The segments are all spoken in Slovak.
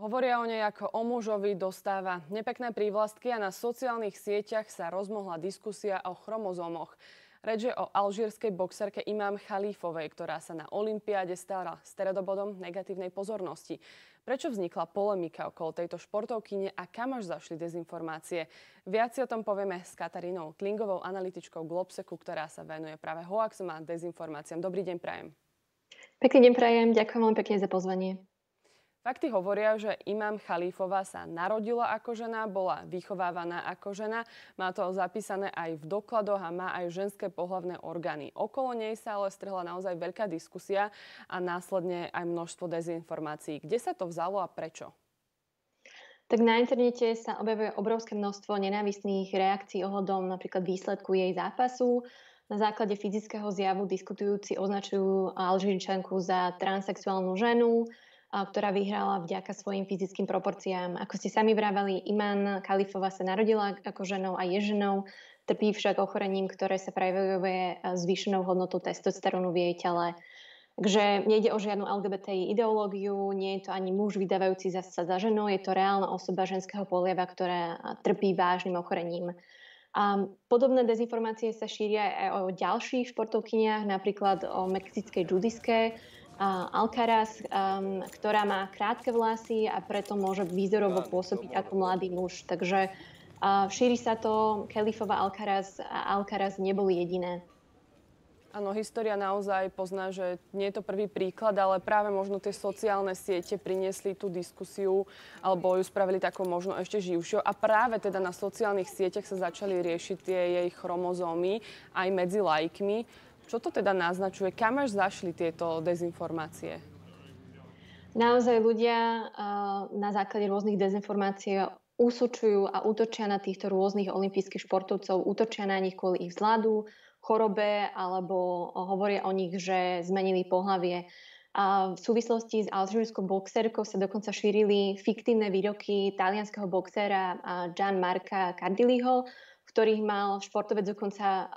Hovoria o nej ako o mužovi, dostáva nepekné prívlastky a na sociálnych sieťach sa rozmohla diskusia o chromozómoch. Reč je o alžírskej boxerke Imam Chalífovej, ktorá sa na olympiáde stala stredobodom negatívnej pozornosti. Prečo vznikla polemika okolo tejto športovkyne a kam až zašli dezinformácie? Viac si o tom povieme s Katarínou Klingovou, analytičkou Globseku, ktorá sa venuje práve hoaxom a dezinformáciám. Dobrý deň prajem. Pekný deň prajem, ďakujem veľmi pekne za pozvanie. Fakty hovoria, že Imam Chalífová sa narodila ako žena, bola vychovávaná ako žena, má to zapísané aj v dokladoch a má aj ženské pohlavné orgány. Okolo nej sa ale strhla naozaj veľká diskusia a následne aj množstvo dezinformácií. Kde sa to vzalo a prečo? Tak na internete sa objavuje obrovské množstvo nenávistných reakcií ohľadom napríklad výsledku jej zápasu. Na základe fyzického zjavu diskutujúci označujú Alžírčanku za transsexuálnu ženu, ktorá vyhrala vďaka svojim fyzickým proporciám. Ako ste sami vraveli, Imam Chalífová sa narodila ako ženou a je ženou, trpí však ochorením, ktoré sa prejavuje zvýšenou hodnotou testosterónu v jej tele. Takže nejde o žiadnu LGBTI ideológiu, nie je to ani muž vydávajúci sa za ženu, je to reálna osoba ženského polieva, ktorá trpí vážnym ochorením. A podobné dezinformácie sa šíria aj o ďalších športovkyniach, napríklad o mexickej judiske Alcaraz, ktorá má krátke vlasy a preto môže výzorovo pôsobiť ako mladý muž. Takže šíri sa to, Chalífova Alcaraz neboli jediné. Áno, história naozaj pozná, že nie je to prvý príklad, ale práve možno tie sociálne siete priniesli tú diskusiu alebo ju spravili takou možno ešte živšou. A práve teda na sociálnych sieťach sa začali riešiť tie jej chromozómy aj medzi laikmi. Čo to teda naznačuje? Kam až zašli tieto dezinformácie? Naozaj ľudia na základe rôznych dezinformácií úsočujú a útočia na týchto rôznych olympijských športovcov, útočia na nich kvôli ich vzhľadu, chorobe alebo hovoria o nich, že zmenili pohlavie. A v súvislosti s alžírskou boxerkou sa dokonca šírili fiktívne výroky talianskeho boxera Gianmarca Cardiliho, v ktorých mal športovec dokonca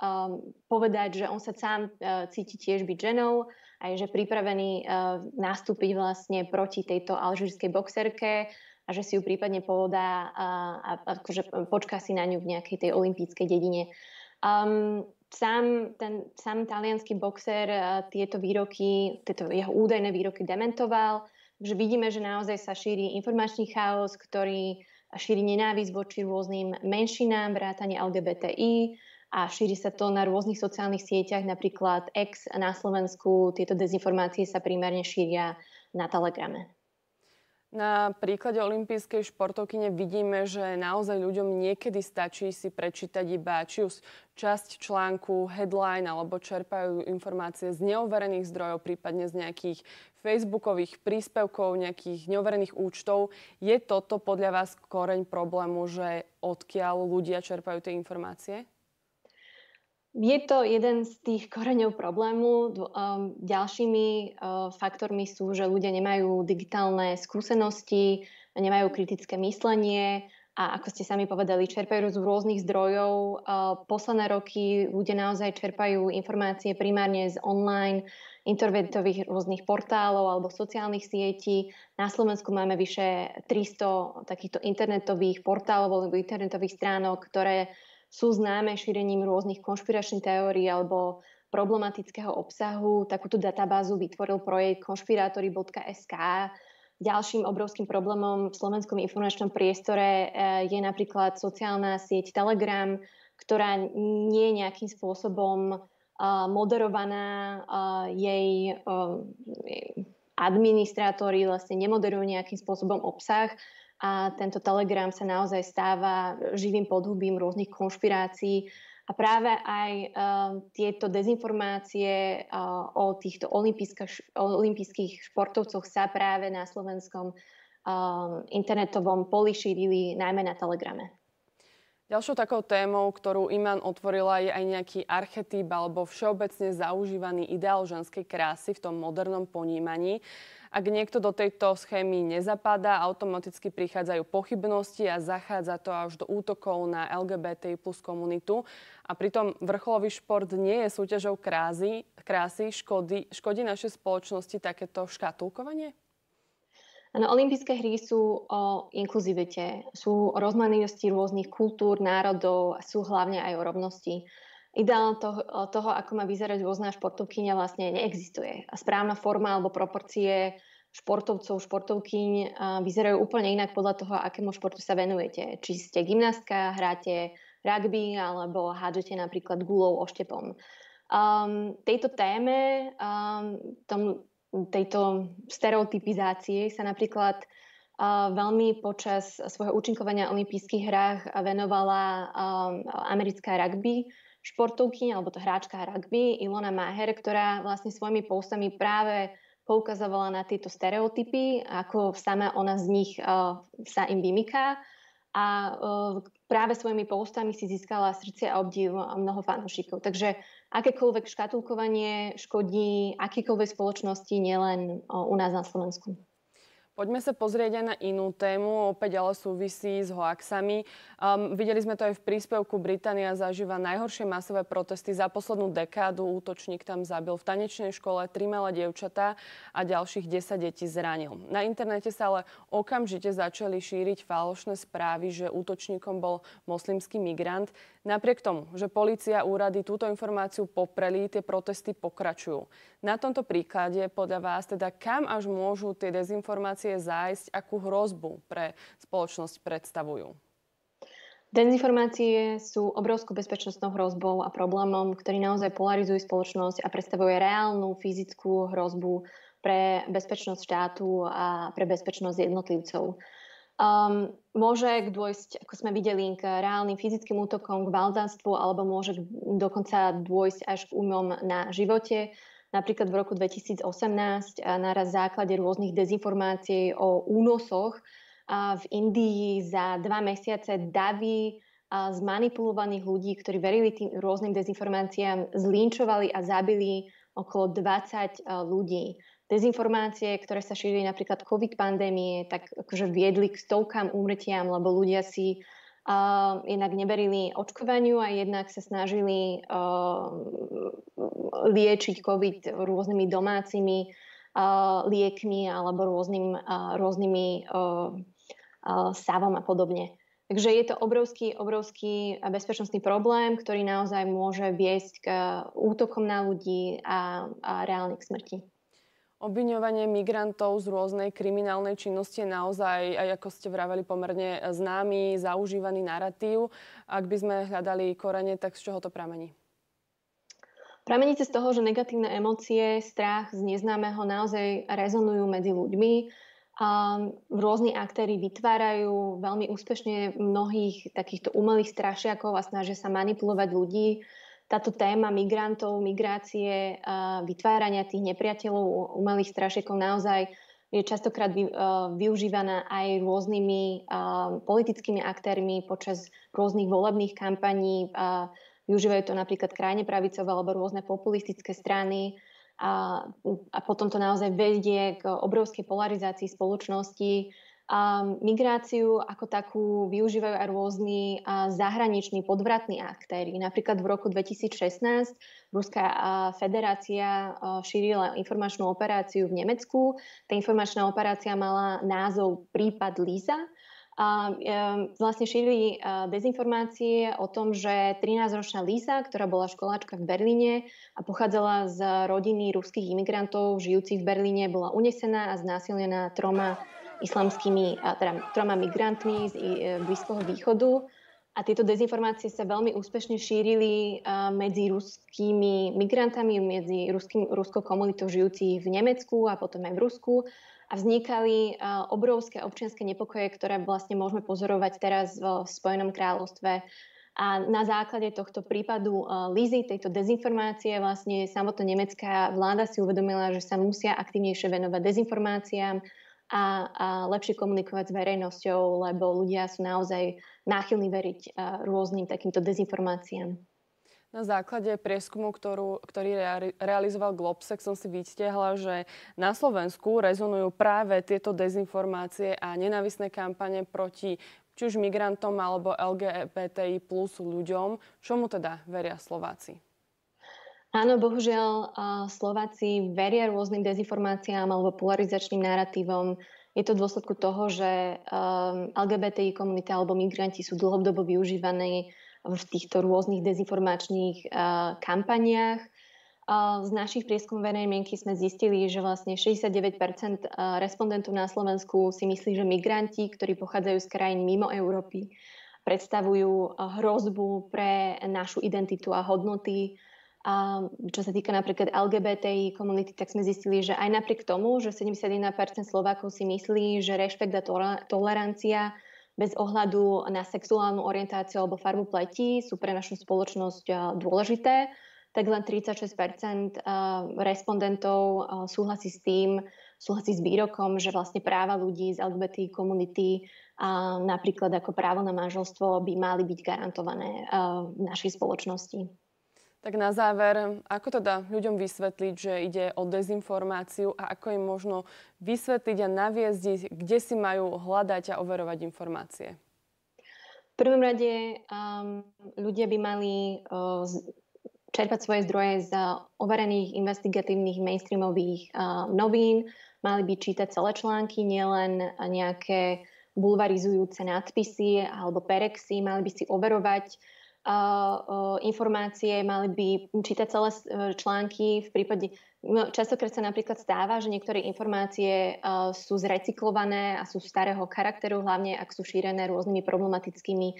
povedať, že on sa sám cíti tiež byť ženou a je že pripravený nastúpiť vlastne proti tejto alžírskej boxerke a že si ju prípadne povedá a akože počká si na ňu v nejakej tej olympijskej dedine. Sám taliansky boxer tieto jeho údajné výroky dementoval. Takže vidíme, že naozaj sa šíri informačný chaos, ktorý šíri nenávisť voči rôznym menšinám, vrátane LGBTI a šíri sa to na rôznych sociálnych sieťach, napríklad X na Slovensku. Tieto dezinformácie sa primárne šíria na Telegrame. Na príklade olympijskej športovkyne vidíme, že naozaj ľuďom niekedy stačí si prečítať iba či už časť článku, headline, alebo čerpajú informácie z neoverených zdrojov, prípadne z nejakých facebookových príspevkov, nejakých neoverených účtov. Je toto podľa vás koreň problému, že odkiaľ ľudia čerpajú tie informácie? Je to jeden z tých koreňov problému. Ďalšími faktormi sú, že ľudia nemajú digitálne skúsenosti, nemajú kritické myslenie a ako ste sami povedali, čerpajú z rôznych zdrojov. Posledné roky ľudia naozaj čerpajú informácie primárne z online internetových rôznych portálov alebo sociálnych sietí. Na Slovensku máme vyše 300 takýchto internetových portálov alebo internetových stránok, ktoré sú známe šírením rôznych konšpiračných teórií alebo problematického obsahu. Takúto databázu vytvoril projekt konšpirátori.sk. Ďalším obrovským problémom v slovenskom informačnom priestore je napríklad sociálna sieť Telegram, ktorá nie je nejakým spôsobom moderovaná. Jej administrátori vlastne nemoderujú nejakým spôsobom obsah. A tento Telegram sa naozaj stáva živým podhubím rôznych konšpirácií. A práve aj tieto dezinformácie o týchto olympijských športovcoch sa práve na slovenskom internetovom poli šírili najmä na Telegrame. Ďalšou takou témou, ktorú Iman otvorila, je aj nejaký archetyp alebo všeobecne zaužívaný ideál ženskej krásy v tom modernom ponímaní. Ak niekto do tejto schémy nezapadá, automaticky prichádzajú pochybnosti a zachádza to až do útokov na LGBTI plus komunitu. A pritom vrcholový šport nie je súťažou krásy. Škodí našej spoločnosti takéto škatulkovanie? Áno, olympijské hry sú o inkluzivite, sú o rozmanitosti rôznych kultúr, národov a sú hlavne aj o rovnosti. Ideál toho, ako má vyzerať rôzna športovkyňa, vlastne neexistuje. A správna forma alebo proporcie športovcov, športovkyň vyzerajú úplne inak podľa toho, akému športu sa venujete. Či ste gymnastka, hráte rugby alebo hádžete napríklad guľou oštepom. Tejto téme, tejto stereotypizácie sa napríklad veľmi počas svojho účinkovania v olympijských hrách venovala americká rugby športovkyňa, alebo to hráčka rugby Ilona Maher, ktorá vlastne svojimi postami práve poukazovala na tieto stereotypy, ako sama ona z nich sa im vymyká. A práve svojimi postami si získala srdcia a obdiv mnoho fanúšikov. Takže akékoľvek škatulkovanie škodí akýkoľvek spoločnosti, nielen u nás na Slovensku. Poďme sa pozrieť aj na inú tému, opäť ale súvisí s hoaxami. Videli sme to aj v príspevku. Británia zažíva najhoršie masové protesty za poslednú dekádu. Útočník tam zabil v tanečnej škole 3 malé dievčatá a ďalších 10 detí zranil. Na internete sa ale okamžite začali šíriť falošné správy, že útočníkom bol moslimský migrant. Napriek tomu, že polícia a úrady túto informáciu popreli, tie protesty pokračujú. Na tomto príklade podľa vás teda kam až môžu tie dezinformácie zájsť, akú hrozbu pre spoločnosť predstavujú? Dezinformácie sú obrovskou bezpečnostnou hrozbou a problémom, ktorý naozaj polarizujú spoločnosť a predstavuje reálnu fyzickú hrozbu pre bezpečnosť štátu a pre bezpečnosť jednotlivcov. Môže dôjsť, ako sme videli, k reálnym fyzickým útokom, k valdanstvu, alebo môže dokonca dôjsť až k újmom na živote. Napríklad v roku 2018 na základe rôznych dezinformácií o únosoch v Indii za 2 mesiace davy zmanipulovaných ľudí, ktorí verili tým rôznym dezinformáciám, zlínčovali a zabili okolo 20 ľudí. Dezinformácie, ktoré sa šírili napríklad COVID pandémie, tak akože viedli k stovkám úmrtiam, lebo ľudia si jednak neverili očkovaniu a jednak sa snažili liečiť COVID rôznymi domácimi liekmi alebo rôznymi savom a podobne. Takže je to obrovský bezpečnostný problém, ktorý naozaj môže viesť k útokom na ľudí a reálne k smrti. Obviňovanie migrantov z rôznej kriminálnej činnosti je naozaj, aj ako ste vraveli, pomerne známy, zaužívaný narratív. Ak by sme hľadali korene, tak z čoho to pramení? Pramení z toho, že negatívne emócie, strach z neznámeho naozaj rezonujú medzi ľuďmi. Rôzni aktéri vytvárajú veľmi úspešne mnohých takýchto umelých strašiakov a snažia sa manipulovať ľudí. Táto téma migrantov, migrácie, vytvárania tých nepriateľov, umelých strašiakov naozaj je častokrát využívaná aj rôznymi politickými aktérmi počas rôznych volebných kampaní. Využívajú to napríklad krajne pravicové alebo rôzne populistické strany. A potom to naozaj vedie k obrovskej polarizácii spoločnosti. Migráciu ako takú využívajú aj rôzni zahraniční podvratní aktéri. Napríklad v roku 2016 Ruská federácia šírila informačnú operáciu v Nemecku. Tá informačná operácia mala názov Prípad Líza. Vlastne šírili dezinformácie o tom, že 13-ročná Líza, ktorá bola školáčka v Berlíne a pochádzala z rodiny ruských imigrantov žijúcich v Berlíne, bola unesená a znásilnená troma migrantmi z Blízkeho východu. A tieto dezinformácie sa veľmi úspešne šírili medzi ruskými migrantami, medzi ruskou komunitou žijúcich v Nemecku a potom aj v Rusku. A vznikali obrovské občianske nepokoje, ktoré vlastne môžeme pozorovať teraz v Spojenom kráľovstve. A na základe tohto prípadu Lízy, tejto dezinformácie, vlastne samotná nemecká vláda si uvedomila, že sa musia aktívnejšie venovať dezinformáciám a lepšie komunikovať s verejnosťou, lebo ľudia sú naozaj náchylní veriť rôznym takýmto dezinformáciám. Na základe prieskumu, ktorý realizoval Globsec, som si vytiahla, že na Slovensku rezonujú práve tieto dezinformácie a nenávisné kampane proti či už migrantom alebo LGBTI plus ľuďom. Čomu teda veria Slováci? Áno, bohužiaľ Slováci veria rôznym dezinformáciám alebo polarizačným narratívom. Je to v dôsledku toho, že LGBTI komunita alebo migranti sú dlhodobo využívaní v týchto rôznych dezinformačných kampaniách. Z našich prieskumov verejnej mienky sme zistili, že vlastne 69% respondentov na Slovensku si myslí, že migranti, ktorí pochádzajú z krajín mimo Európy, predstavujú hrozbu pre našu identitu a hodnoty. A čo sa týka napríklad LGBTI komunity, tak sme zistili, že aj napriek tomu, že 71% Slovákov si myslí, že rešpekt a tolerancia bez ohľadu na sexuálnu orientáciu alebo farbu pleti sú pre našu spoločnosť dôležité, tak len 36% respondentov súhlasí s výrokom, že vlastne práva ľudí z LGBTI komunity napríklad ako právo na manželstvo by mali byť garantované v našej spoločnosti. Tak na záver, ako teda ľuďom vysvetliť, že ide o dezinformáciu a ako im možno vysvetliť a naviesť, kde si majú hľadať a overovať informácie? V prvom rade ľudia by mali čerpať svoje zdroje z overených investigatívnych mainstreamových novín, mali by čítať celé články, nielen nejaké bulvarizujúce nadpisy alebo perexy, mali by si overovať informácie, mali by čítať celé články. V prípade, častokrát sa napríklad stáva, že niektoré informácie sú zrecyklované a sú starého charakteru, hlavne ak sú šírené rôznymi problematickými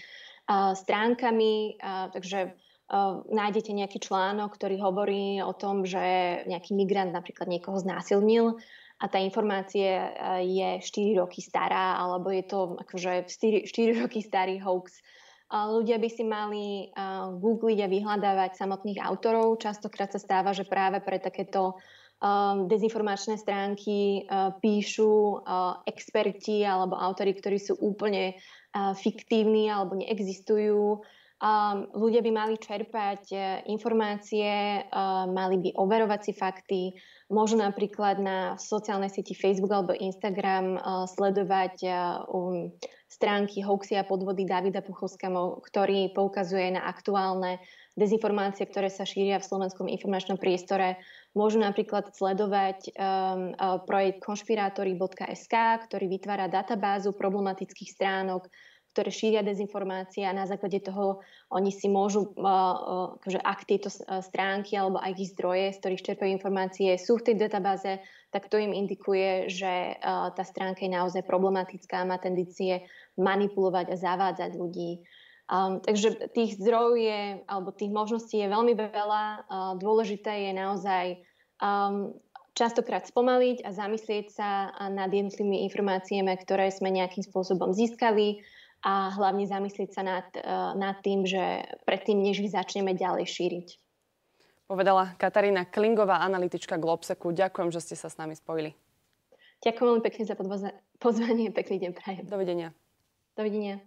stránkami. Takže nájdete nejaký článok, ktorý hovorí o tom, že nejaký migrant napríklad niekoho znásilnil a tá informácia je 4 roky stará, alebo je to akože 4 roky starý hoax. Ľudia by si mali googliť a vyhľadávať samotných autorov. Častokrát sa stáva, že práve pre takéto dezinformačné stránky píšu experti alebo autori, ktorí sú úplne fiktívni alebo neexistujú. Ľudia by mali čerpať informácie, mali by overovať si fakty. Môžu napríklad na sociálnej sieti Facebook alebo Instagram sledovať stránky Hoaxy a podvody Davida Puchovského, ktorý poukazuje na aktuálne dezinformácie, ktoré sa šíria v slovenskom informačnom priestore. Môžu napríklad sledovať projekt konšpirátori.sk, ktorý vytvára databázu problematických stránok, ktoré šíria dezinformácie a na základe toho oni si môžu, ak tieto stránky alebo aj ich zdroje, z ktorých čerpajú informácie, sú v tej databáze, tak to im indikuje, že tá stránka je naozaj problematická a má tendície manipulovať a zavádzať ľudí. Takže tých zdrojov alebo tých možností je veľmi veľa. Dôležité je naozaj častokrát spomaliť a zamyslieť sa nad jednotlivými informáciami, ktoré sme nejakým spôsobom získali, a hlavne zamyslieť sa nad tým, že predtým, než ich začneme ďalej šíriť. Povedala Katarína Klingová, analytička Globseku. Ďakujem, že ste sa s nami spojili. Ďakujem veľmi pekne za pozvanie. Pekný deň prajem. Dovidenia. Dovidenia.